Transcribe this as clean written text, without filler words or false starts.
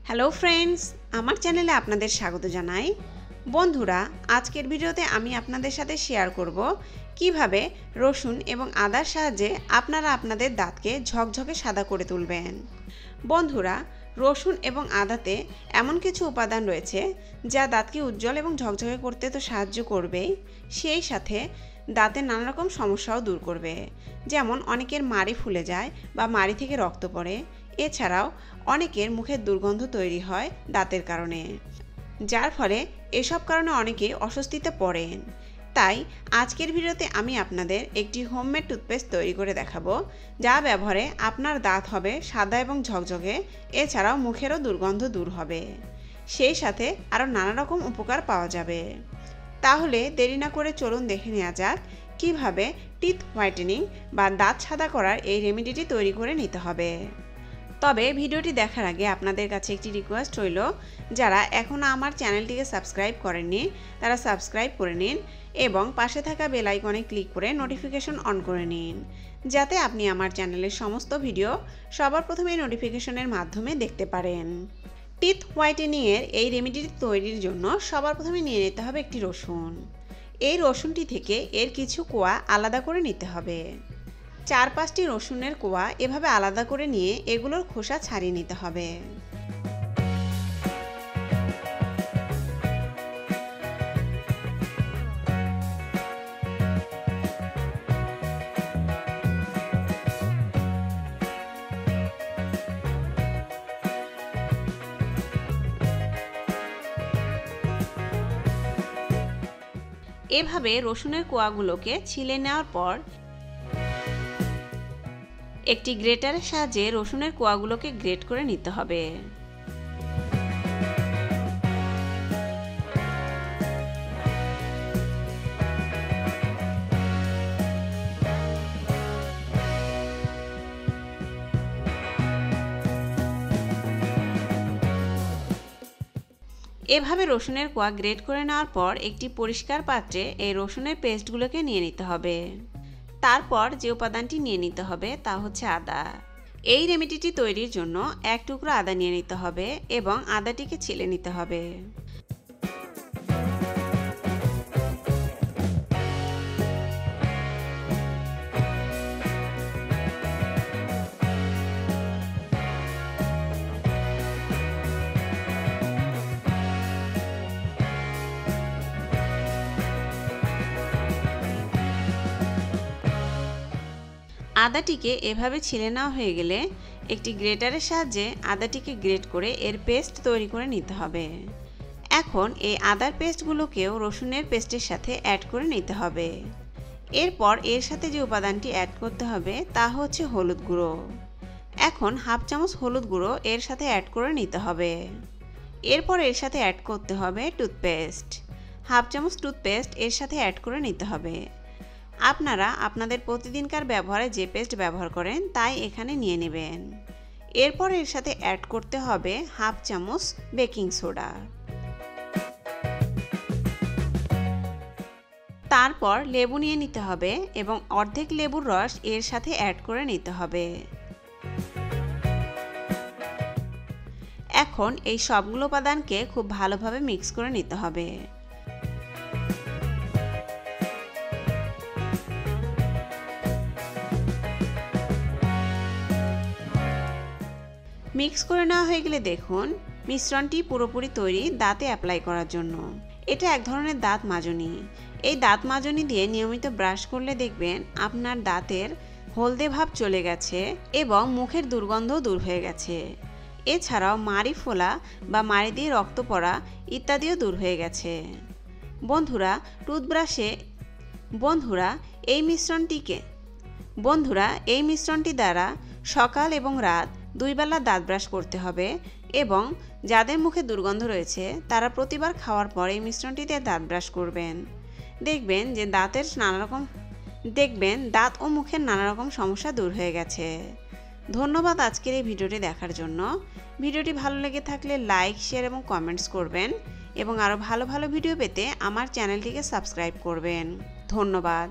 Hello friends, আমার চ্যানেলে আপনাদের স্বাগত জানাই। বন্ধুরা, আজকের ভিডিওতে আমি আপনাদের সাথে শেয়ার করব কিভাবে রসুন এবং আদার সাহায্যে আপনারা আপনাদের দাঁতকে ঝকঝকে সাদা করে তুলবেন। বন্ধুরা, রসুন এবং আদাতে এমন কিছু উপাদান রয়েছে যা দাঁতকে উজ্জ্বল এবং ঝকঝকে করতে তো সাহায্য করবেই, সেই সাথে দাঁতের নানা রকম সমস্যাও দূর করবে। যেমন অনেকের মাড়ি ফুলে যায় বা মাড়ি থেকে রক্ত পড়ে। এছাড়াও অনেকের মুখের দুর্গন্ধ তৈরি হয় দাঁতের কারণে, যার ফলে এসব কারণে অনেকে অস্বস্তিতে পড়েন। তাই আজকের ভিডিওতে আমি আপনাদের একটি হোমমেড টুথপেস্ট তৈরি করে দেখাবো, যা ব্যবহারে আপনার দাঁত হবে সাদা এবং ঝকঝকে। এছাড়াও মুখেরও দুর্গন্ধ দূর হবে, সেই সাথে আরও নানা রকম উপকার পাওয়া যাবে। তাহলে দেরি না করে চলুন দেখে নেওয়া যাক কিভাবে টিথ হোয়াইটেনিং বা দাঁত সাদা করার এই রেমেডিটি তৈরি করে নিতে হবে। তবে ভিডিওটি দেখার আগে আপনাদের কাছে একটি রিকোয়েস্ট রইল, যারা এখনও আমার চ্যানেলটিকে সাবস্ক্রাইব করেননি তারা সাবস্ক্রাইব করে নিন এবং পাশে থাকা বেল আইকনে ক্লিক করে নোটিফিকেশন অন করে নিন, যাতে আপনি আমার চ্যানেলের সমস্ত ভিডিও সবার প্রথমে নোটিফিকেশনের মাধ্যমে দেখতে পারেন। টিথ হোয়াইটেনিংয়ের এই রেমেডিটি তৈরির জন্য সবার প্রথমে নিয়ে নিতে হবে একটি রসুন। এই রসুনটি থেকে এর কিছু কোয়া আলাদা করে নিতে হবে। 4-5টি রসুনের কোয়া এভাবে আলাদা করে নিয়ে এগুলোর খোসা ছাড়িয়ে নিতে হবে। এভাবে রসুনের কোয়াগুলোকে ছিলে নেওয়ার পর একটি গ্রেটারের সাহায্যে রসুনের কোয়াগুলোকে গ্রেট করে নিতে হবে। এভাবে রসুনের কোয়া গ্রেট করে নেওয়ার পর একটি পরিষ্কার পাত্রে এই রসুনের পেস্টগুলোকে নিয়ে নিতে হবে। তারপর যে উপাদানটি নিয়ে নিতে হবে তা হচ্ছে আদা। এই রেমেডিটি তৈরির জন্য 1 টুকরো আদা নিয়ে নিতে হবে এবং আদাটিকে ছিলে নিতে হবে। আদাটিকে এভাবে ছিলে নেওয়া হয়ে গেলে একটি গ্রেটারের সাহায্যে আদাটিকে গ্রেট করে এর পেস্ট তৈরি করে নিতে হবে। এখন এই আদার পেস্টগুলোকেও রসুনের পেস্টের সাথে অ্যাড করে নিতে হবে। এরপর এর সাথে যে উপাদানটি অ্যাড করতে হবে তা হচ্ছে হলুদ গুঁড়ো। এখন 1/2 চামচ হলুদ গুঁড়ো এর সাথে অ্যাড করে নিতে হবে। এরপর এর সাথে অ্যাড করতে হবে টুথপেস্ট। 1/2 চামচ টুথপেস্ট এর সাথে অ্যাড করে নিতে হবে। আপনারা আপনাদের প্রতিদিনকার ব্যবহারে যে পেস্ট ব্যবহার করেন তাই এখানে নিয়ে নেবেন। এরপর এর সাথে অ্যাড করতে হবে 1/2 চামচ বেকিং সোডা। তারপর লেবু নিয়ে নিতে হবে এবং অর্ধেক লেবুর রস এর সাথে অ্যাড করে নিতে হবে। এখন এই সবগুলো উপাদানকে খুব ভালোভাবে মিক্স করে নিতে হবে। মিক্স করে নেওয়া হয়ে গেলে দেখুন মিশ্রণটি পুরোপুরি তৈরি দাঁতে অ্যাপ্লাই করার জন্য। এটা এক ধরনের দাঁত মাজনি। এই দাঁত মাজনি দিয়ে নিয়মিত ব্রাশ করলে দেখবেন আপনার দাঁতের হলদে ভাব চলে গেছে এবং মুখের দুর্গন্ধও দূর হয়ে গেছে। এছাড়াও মাড়ি ফোলা বা মাড়ি দিয়ে রক্ত পড়া ইত্যাদিও দূর হয়ে গেছে। বন্ধুরা এই মিশ্রণটি দ্বারা সকাল এবং রাত 2 বেলা দাঁত ব্রাশ করতে হবে এবং যাদের মুখে দুর্গন্ধ রয়েছে তারা প্রতিবার খাওয়ার পর এই মিশ্রণটি দিয়ে দাঁত ব্রাশ করবেন। দেখবেন যে দাঁত ও মুখের নানা রকম সমস্যা দূর হয়ে গেছে। ধন্যবাদ আজকের এই ভিডিওটি দেখার জন্য। ভিডিওটি ভালো লেগে থাকলে লাইক, শেয়ার এবং কমেন্টস করবেন এবং আরও ভালো ভালো ভিডিও পেতে আমার চ্যানেলটিকে সাবস্ক্রাইব করবেন। ধন্যবাদ।